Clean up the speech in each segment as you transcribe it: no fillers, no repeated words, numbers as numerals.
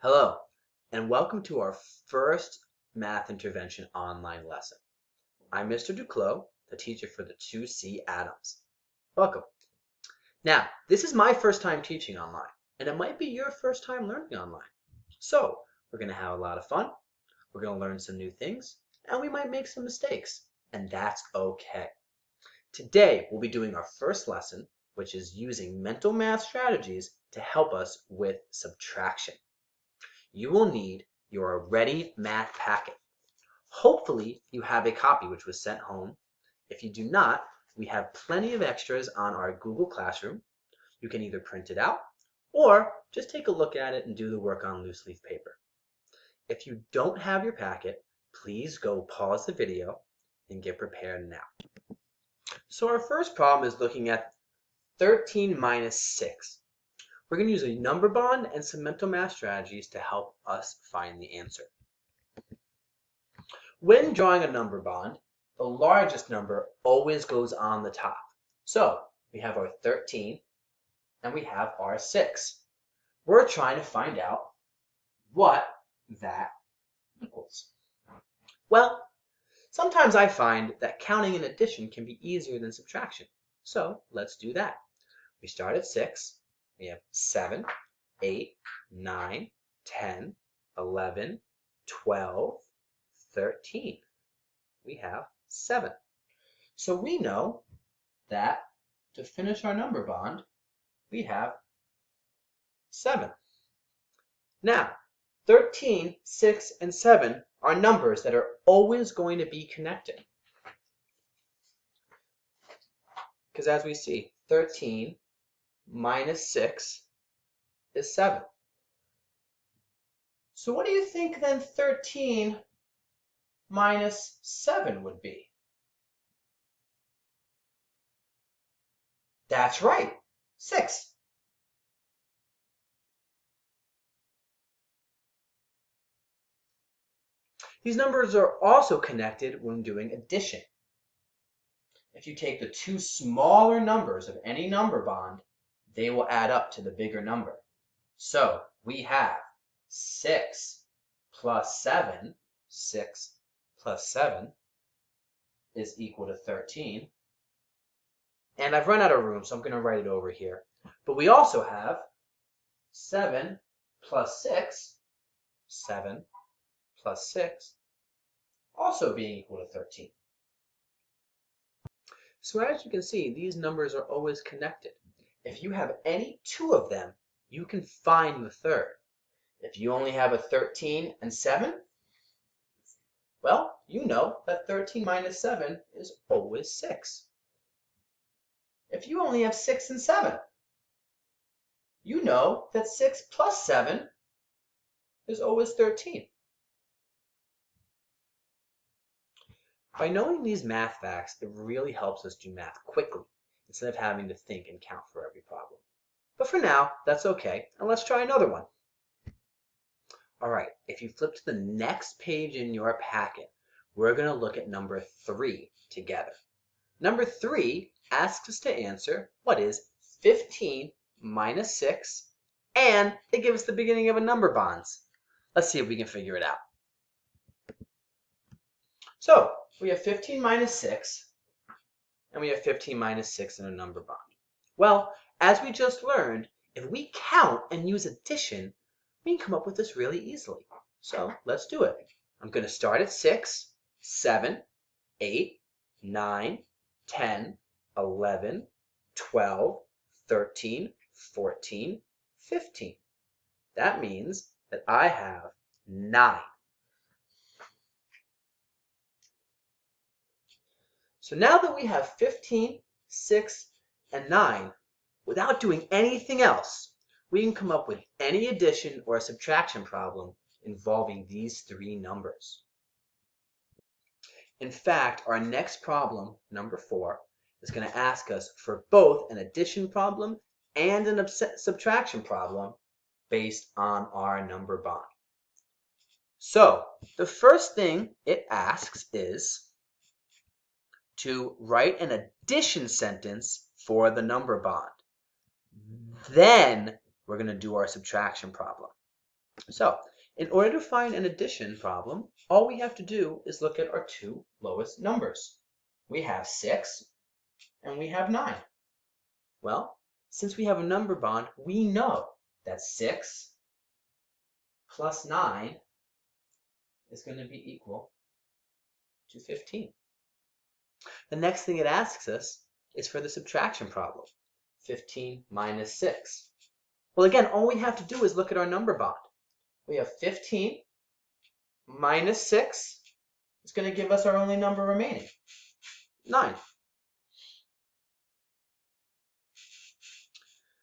Hello, and welcome to our first math intervention online lesson. I'm Mr. Duclos, the teacher for the 2C Adams. Welcome. Now, this is my first time teaching online, and it might be your first time learning online. So, we're going to have a lot of fun, we're going to learn some new things, and we might make some mistakes, and that's okay. Today, we'll be doing our first lesson, which is using mental math strategies to help us with subtraction. You will need your Ready Math packet. Hopefully you have a copy which was sent home. If you do not, we have plenty of extras on our Google Classroom. You can either print it out or just take a look at it and do the work on loose leaf paper. If you don't have your packet, please go pause the video and get prepared now. So our first problem is looking at 13 minus 6. We're going to use a number bond and some mental math strategies to help us find the answer. When drawing a number bond, the largest number always goes on the top. So we have our 13 and we have our 6. We're trying to find out what that equals. Well, sometimes I find that counting and addition can be easier than subtraction. So let's do that. We start at 6. We have 7, 8, 9, 10, 11, 12, 13. We have 7. So we know that to finish our number bond, we have 7. Now, 13, 6, and 7 are numbers that are always going to be connected. Because as we see, 13 minus 6 is 7. So what do you think then 13 minus 7 would be? That's right, 6. These numbers are also connected when doing addition. If you take the two smaller numbers of any number bond, they will add up to the bigger number. So we have 6 plus 7, 6 plus 7 is equal to 13. And I've run out of room, so I'm going to write it over here. But we also have 7 plus 6, 7 plus 6, also being equal to 13. So as you can see, these numbers are always connected. If you have any two of them, you can find the third. If you only have a 13 and 7, well, you know that 13 minus 7 is always 6. If you only have 6 and 7, you know that 6 plus 7 is always 13. By knowing these math facts, it really helps us do math quickly instead of having to think and count for every problem. But for now, that's okay, and let's try another one. All right, if you flip to the next page in your packet, we're going to look at number 3 together. Number 3 asks us to answer what is 15 minus 6, and they give us the beginning of a number bonds. Let's see if we can figure it out. So we have 15 minus 6, and we have 15 minus 6 in a number bond. Well, as we just learned, if we count and use addition, we can come up with this really easily. So let's do it. I'm going to start at 6, 7, 8, 9, 10, 11, 12, 13, 14, 15. That means that I have 9. So now that we have 15, 6, and 9, without doing anything else, we can come up with any addition or subtraction problem involving these 3 numbers. In fact, our next problem, number 4, is going to ask us for both an addition problem and a subtraction problem based on our number bond. So the first thing it asks is to write an addition sentence for the number bond. Then we're going to do our subtraction problem. So in order to find an addition problem, all we have to do is look at our two lowest numbers. We have 6 and we have 9. Well, since we have a number bond, we know that 6 plus 9 is going to be equal to 15. The next thing it asks us is for the subtraction problem. 15 minus 6. Well, again, all we have to do is look at our number bond. We have 15 minus 6 is going to give us our only number remaining, 9.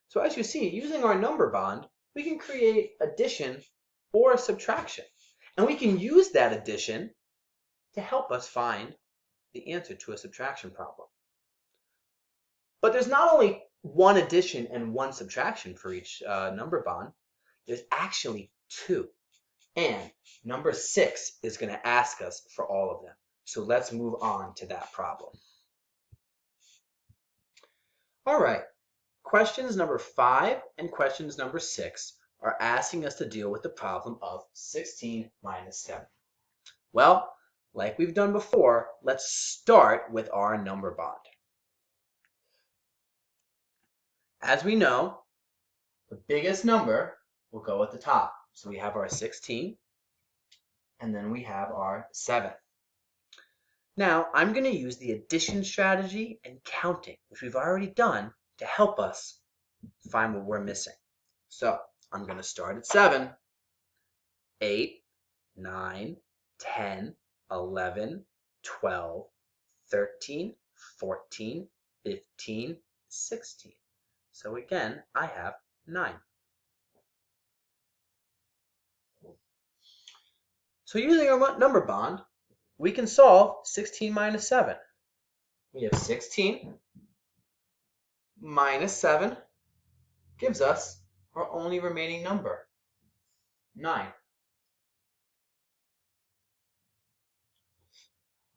So as you see, using our number bond, we can create addition or subtraction. And we can use that addition to help us find the answer to a subtraction problem. But there's not only one addition and one subtraction for each number bond. There's actually 2. And number 6 is going to ask us for all of them. So let's move on to that problem. All right. Questions number 5 and questions number 6 are asking us to deal with the problem of 16 minus 7. Well, like we've done before, let's start with our number bond. As we know, the biggest number will go at the top. So we have our 16, and then we have our 7. Now, I'm going to use the addition strategy and counting, which we've already done, to help us find what we're missing. So I'm going to start at 7, 8, 9, 10, 11, 12, 13, 14, 15, 16. So again, I have 9. So using our number bond, we can solve 16 minus 7. We have 16 minus 7 gives us our only remaining number, 9.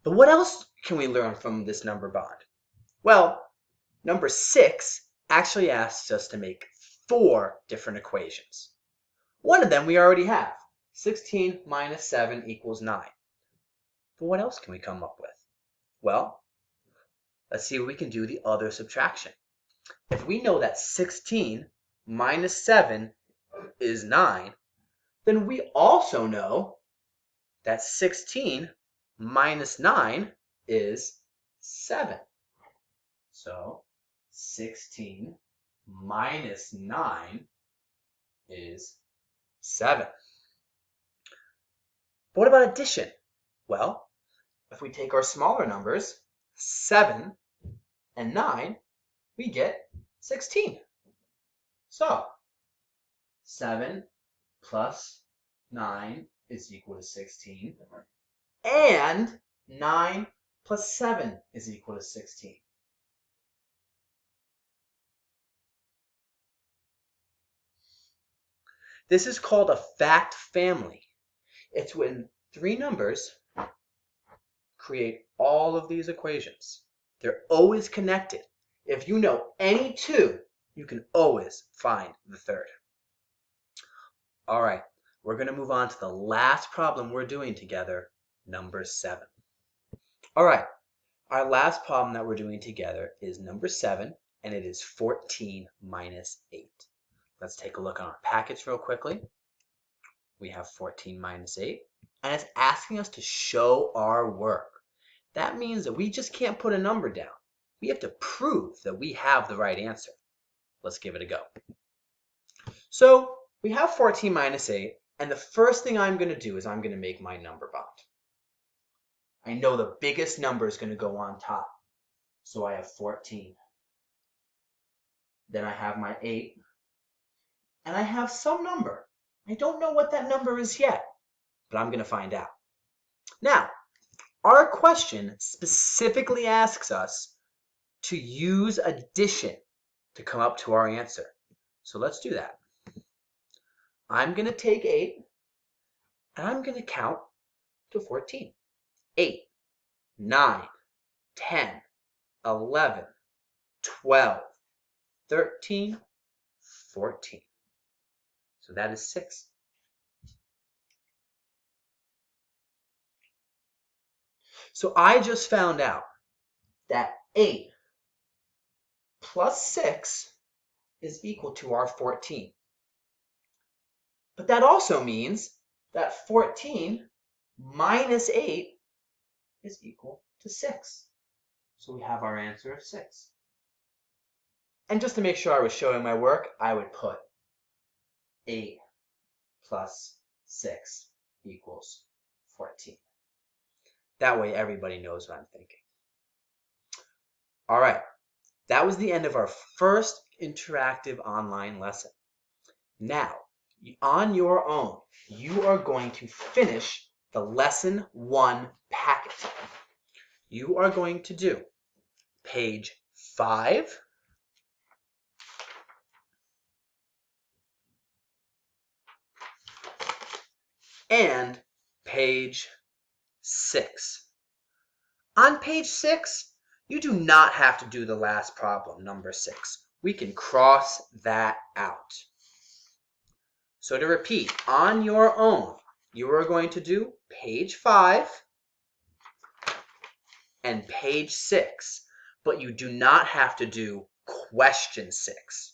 But what else can we learn from this number bond? Well, number 6 actually asks us to make 4 different equations. One of them we already have. 16 minus 7 equals 9. But what else can we come up with? Well, let's see if we can do the other subtraction. If we know that 16 minus 7 is 9, then we also know that 16 minus 9 is 7. So 16 minus 9 is 7. But what about addition? Well, if we take our smaller numbers, 7 and 9, we get 16. So 7 plus 9 is equal to 16. And 9 plus 7 is equal to 16. This is called a fact family. It's when 3 numbers create all of these equations. They're always connected. If you know any 2, you can always find the third. All right, we're going to move on to the last problem we're doing together, number 7. All right, our last problem that we're doing together is number 7, and it is 14 minus 8. Let's take a look on our packets real quickly. We have 14 minus 8, and it's asking us to show our work. That means that we just can't put a number down. We have to prove that we have the right answer. Let's give it a go. So we have 14 minus 8, and the first thing I'm going to do is I'm going to make my number bond. I know the biggest number is going to go on top. So I have 14. Then I have my 8. And I have some number. I don't know what that number is yet, but I'm going to find out. Now, our question specifically asks us to use addition to come up to our answer. So let's do that. I'm going to take 8, and I'm going to count to 14. 8, 9, 10, 11, 12, 13, 14. So that is 6. So I just found out that 8 plus 6 is equal to our 14. But that also means that 14 minus 8 is equal to 6. So we have our answer of 6. And just to make sure I was showing my work, I would put 8 plus 6 equals 14. That way everybody knows what I'm thinking. All right, that was the end of our first interactive online lesson. Now, on your own, you are going to finish the lesson 1 packet. You are going to do page 5, and page 6. On page 6, you do not have to do the last problem, number 6. We can cross that out. So to repeat, on your own, you are going to do page 5 and page 6, but you do not have to do question 6.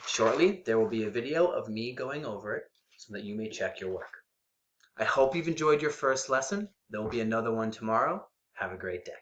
Shortly, there will be a video of me going over it so that you may check your work. I hope you've enjoyed your first lesson. There will be another one tomorrow. Have a great day.